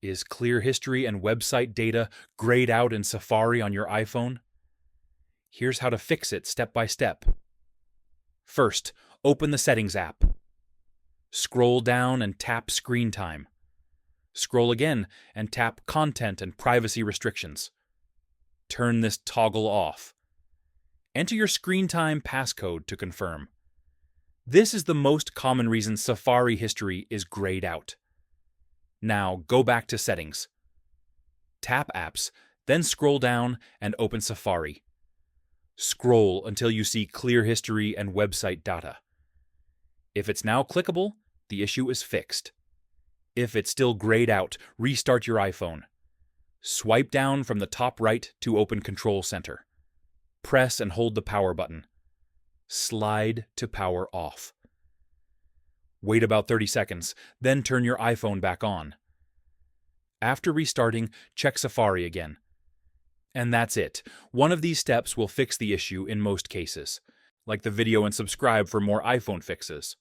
Is clear history and website data grayed out in Safari on your iPhone? Here's how to fix it step by step. First, open the Settings app. Scroll down and tap Screen Time. Scroll again and tap Content and Privacy Restrictions. Turn this toggle off. Enter your screen time passcode to confirm. This is the most common reason Safari history is grayed out. Now go back to Settings. Tap Apps, then scroll down and open Safari. Scroll until you see clear history and website data. If it's now clickable, the issue is fixed. If it's still grayed out, restart your iPhone. Swipe down from the top right to open Control Center. Press and hold the power button. Slide to power off. Wait about 30 seconds, then turn your iPhone back on. After restarting, check Safari again. And that's it. One of these steps will fix the issue in most cases. Like the video and subscribe for more iPhone fixes.